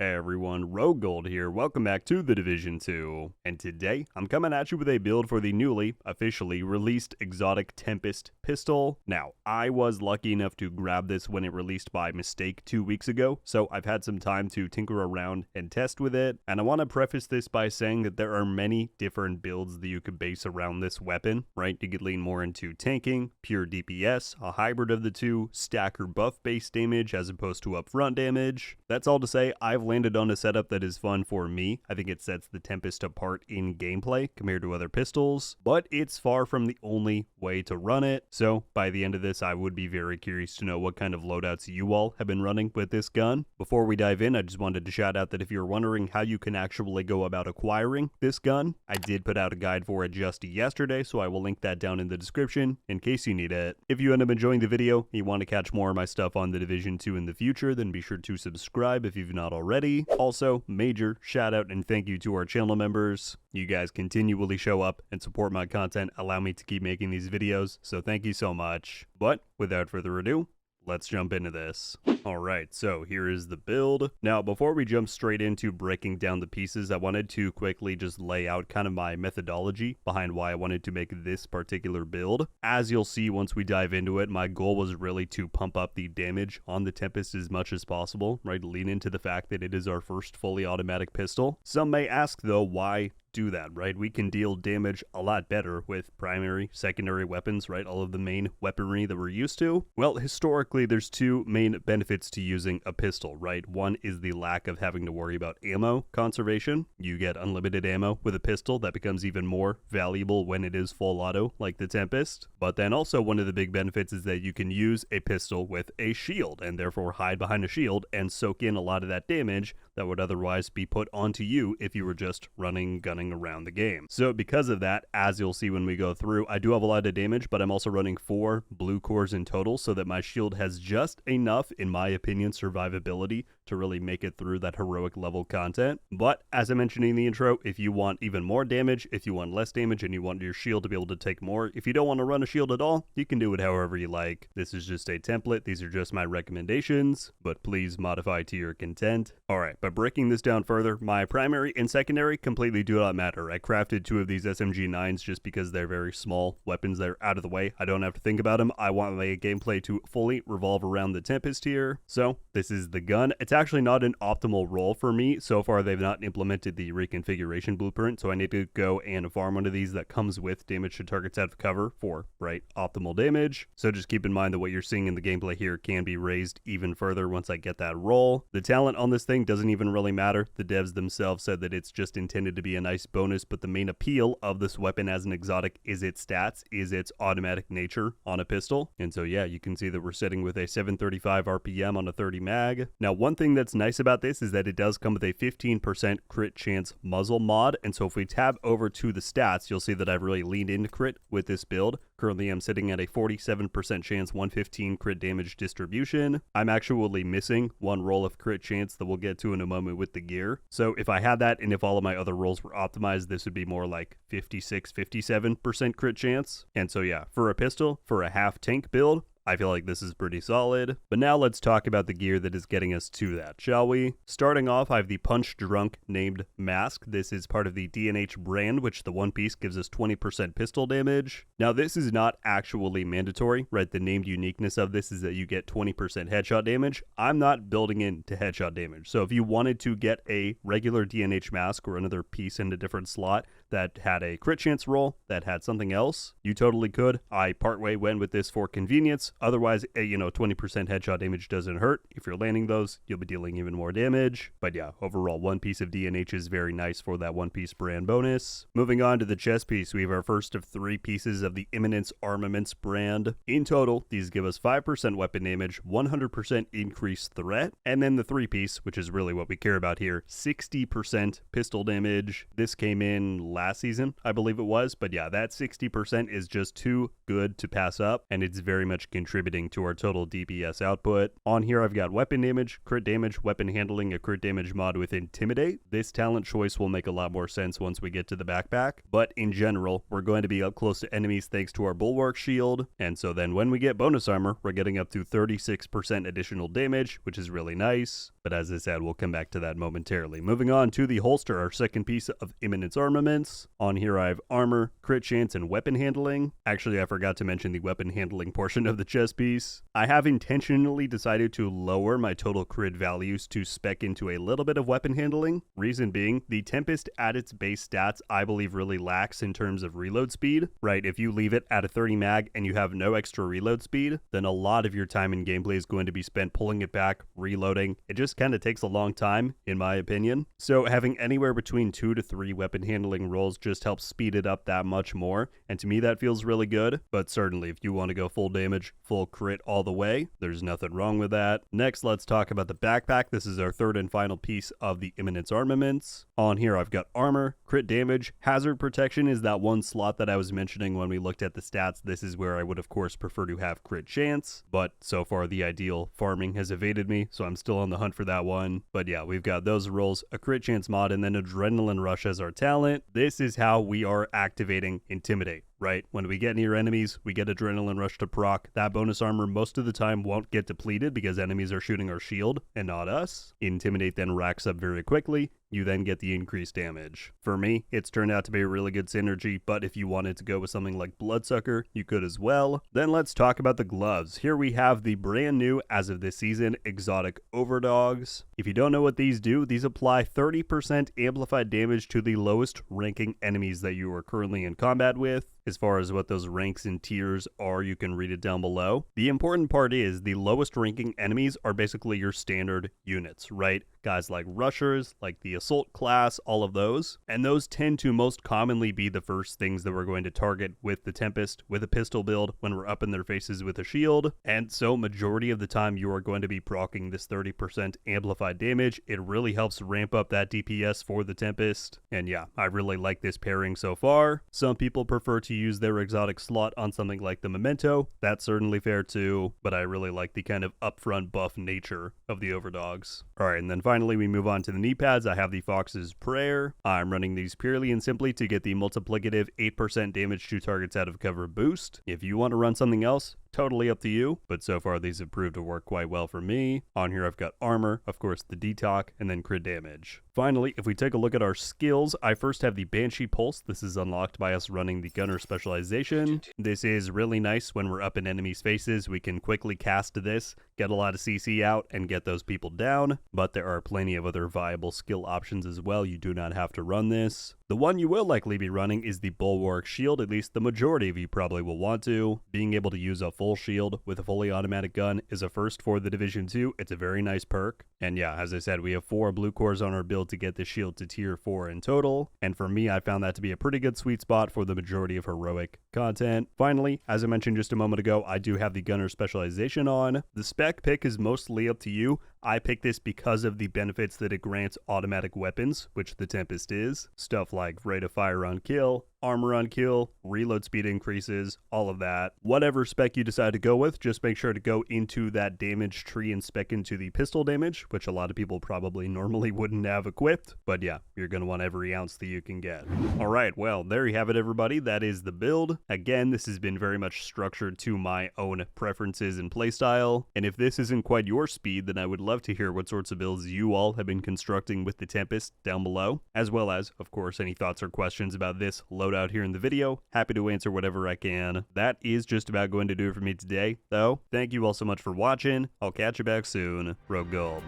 Hey everyone, RogueGold here, welcome back to the Division 2, and today I'm coming at you with a build for the newly, officially released exotic Tempest pistol. Now, I was lucky enough to grab this when it released by mistake 2 weeks ago, so I've had some time to tinker around and test with it, and I want to preface this by saying that there are many different builds that you could base around this weapon, right? You could lean more into tanking, pure DPS, a hybrid of the two, stack or buff base damage as opposed to upfront damage. That's all to say, I've landed on a setup that is fun for me. I think it sets the Tempest apart in gameplay compared to other pistols, but it's far from the only way to run it. So by the end of this, I would be very curious to know what kind of loadouts you all have been running with this gun. Before we dive in, I just wanted to shout out that if you're wondering how you can actually go about acquiring this gun, I did put out a guide for it just yesterday, so I will link that down in the description in case you need it. If you end up enjoying the video and you want to catch more of my stuff on the Division 2 in the future, then be sure to subscribe if you've not already. Also, major shout out and thank you to our channel members. You guys continually show up and support my content, allow me to keep making these videos, so thank you so much. But without further ado, let's jump into this. Alright, so here is the build. Now, before we jump straight into breaking down the pieces, I wanted to quickly just lay out kind of my methodology behind why I wanted to make this particular build. As you'll see once we dive into it, my goal was really to pump up the damage on the Tempest as much as possible, right? Lean into the fact that it is our first fully automatic pistol. Some may ask though, why do that, right? We can deal damage a lot better with primary, secondary weapons, right? All of the main weaponry that we're used to. Well, historically, there's two main benefits to using a pistol, right? One is the lack of having to worry about ammo conservation. You get unlimited ammo with a pistol that becomes even more valuable when it is full auto, like the Tempest. But then also one of the big benefits is that you can use a pistol with a shield and therefore hide behind a shield and soak in a lot of that damage that would otherwise be put onto you if you were just gunning around the game. So because of that, as you'll see when we go through, I do have a lot of damage, but I'm also running 4 blue cores in total so that my shield has just enough, in my opinion, survivability to really make it through that heroic level content. But as I mentioned in the intro, if you want even more damage, if you want less damage, and you want your shield to be able to take more, if you don't want to run a shield at all, you can do it however you like. This is just a template. These are just my recommendations, but please modify to your content. Alright, but breaking this down further, my primary and secondary completely do not matter. I crafted 2 of these SMG9s just because they're very small weapons. They're out of the way. I don't have to think about them. I want my gameplay to fully revolve around the Tempest here. So this is the gun. It's actually not an optimal role for me. So far, they've not implemented the reconfiguration blueprint, so I need to go and farm one of these that comes with damage to targets out of cover for, right, optimal damage. So just keep in mind that what you're seeing in the gameplay here can be raised even further once I get that role. The talent on this thing doesn't even really matter. The devs themselves said that it's just intended to be a nice bonus, but the main appeal of this weapon as an exotic is its stats, is its automatic nature on a pistol. And so yeah, you can see that we're sitting with a 735 RPM on a 30 mag. Now, one thing that's nice about this is that it does come with a 15% crit chance muzzle mod, and so if we tab over to the stats, you'll see that I've really leaned into crit with this build. Currently, I'm sitting at a 47% chance 115 crit damage distribution. I'm actually missing one roll of crit chance that we'll get to in a moment with the gear. So if I had that and if all of my other rolls were optimized, this would be more like 56-57% crit chance. And so yeah, for a pistol, for a half tank build, I feel like this is pretty solid. But now let's talk about the gear that is getting us to that, shall we? Starting off, I have the Punch Drunk named mask. This is part of the D&H brand, which the one piece gives us 20% pistol damage. Now, this is not actually mandatory, right? The named uniqueness of this is that you get 20% headshot damage. I'm not building into headshot damage. So if you wanted to get a regular D&H mask or another piece in a different slot that had a crit chance roll, that had something else, you totally could. I partway went with this for convenience. Otherwise, 20% headshot damage doesn't hurt. If you're landing those, you'll be dealing even more damage. But yeah, overall, one piece of D&H is very nice for that one piece brand bonus. Moving on to the chest piece, we have our first of 3 pieces of the Imminence Armaments brand. In total, these give us 5% weapon damage, 100% increased threat, and then the 3 piece, which is really what we care about here, 60% pistol damage. This came in last season, I believe it was, but yeah, that 60% is just too good to pass up, and it's very much continued contributing to our total DPS output. On here I've got weapon damage, crit damage, weapon handling, a crit damage mod with Intimidate. This talent choice will make a lot more sense once we get to the backpack, but in general, we're going to be up close to enemies thanks to our Bulwark Shield, and so then when we get bonus armor, we're getting up to 36% additional damage, which is really nice. But as I said, we'll come back to that momentarily. Moving on to the holster, our second piece of Imminence armaments. On here I have armor, crit chance, and weapon handling. Actually, I forgot to mention the weapon handling portion of the chest piece. I have intentionally decided to lower my total crit values to spec into a little bit of weapon handling. Reason being, the Tempest at its base stats I believe really lacks in terms of reload speed, right? If you leave it at a 30 mag and you have no extra reload speed, then a lot of your time in gameplay is going to be spent pulling it back, reloading. It just kind of takes a long time, in my opinion. So having anywhere between 2 to 3 weapon handling rolls just helps speed it up that much more, and to me that feels really good. But certainly if you want to go full damage, full crit all the way, there's nothing wrong with that. Next, let's talk about the backpack. This is our third and final piece of the Imminence armaments. On here I've got armor, crit damage, hazard protection is that one slot that I was mentioning when we looked at the stats. This is where I would of course prefer to have crit chance, but so far the ideal farming has evaded me, so I'm still on the hunt for that one. But yeah, we've got those rolls, a crit chance mod, and then Adrenaline Rush as our talent. This is how we are activating Intimidate, right? When we get near enemies, we get Adrenaline Rush to proc. That bonus armor most of the time won't get depleted because enemies are shooting our shield and not us. Intimidate then racks up very quickly. You then get the increased damage. For me, it's turned out to be a really good synergy, but if you wanted to go with something like Bloodsucker, you could as well. Then let's talk about the gloves. Here we have the brand new, as of this season, Exotic Overdogs. If you don't know what these do, these apply 30% amplified damage to the lowest ranking enemies that you are currently in combat with. As far as what those ranks and tiers are, you can read it down below. The important part is the lowest ranking enemies are basically your standard units, right? Guys like rushers, like the assault class, all of those. And those tend to most commonly be the first things that we're going to target with the Tempest, with a pistol build, when we're up in their faces with a shield. And so majority of the time you are going to be proccing this 30% amplified damage. It really helps ramp up that DPS for the Tempest. And yeah, I really like this pairing so far. Some people prefer to use their exotic slot on something like the Memento. That's certainly fair too, but I really like the kind of upfront buff nature of the Overdogs. Alright, and then finally we move on to the knee pads. I have the Fox's Prayer. I'm running these purely and simply to get the multiplicative 8% damage to targets out of cover boost. If you want to run something else, totally up to you, but so far these have proved to work quite well for me. On here I've got armor, of course the detox, and then crit damage. Finally, if we take a look at our skills, I first have the Banshee Pulse. This is unlocked by us running the Gunner specialization. This is really nice when we're up in enemies' faces. We can quickly cast this, get a lot of CC out, and get those people down, but there are plenty of other viable skill options as well. You do not have to run this. The one you will likely be running is the Bulwark Shield, at least the majority of you probably will want to. Being able to use a full shield with a fully automatic gun is a first for the Division 2. It's a very nice perk. And yeah, as I said, we have 4 blue cores on our build to get the shield to tier 4 in total. And for me, I found that to be a pretty good sweet spot for the majority of heroic content. Finally, as I mentioned just a moment ago, I do have the Gunner specialization on. The spec pick is mostly up to you. I picked this because of the benefits that it grants automatic weapons, which the Tempest is. Stuff like rate of fire on kill, armor on kill, reload speed increases, all of that. Whatever spec you decide to go with, just make sure to go into that damage tree and spec into the pistol damage, which a lot of people probably normally wouldn't have equipped. But yeah, you're going to want every ounce that you can get. Alright, well, there you have it everybody. That is the build. Again, this has been very much structured to my own preferences and playstyle. And if this isn't quite your speed, then I would love to hear what sorts of builds you all have been constructing with the Tempest down below, as well as, of course, any thoughts or questions about this loadout here in the video. Happy to answer whatever I can. That is just about going to do it for me today, though. Thank you all so much for watching. I'll catch you back soon. RogueGold.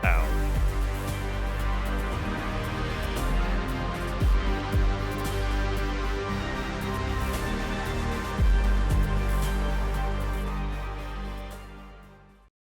Out.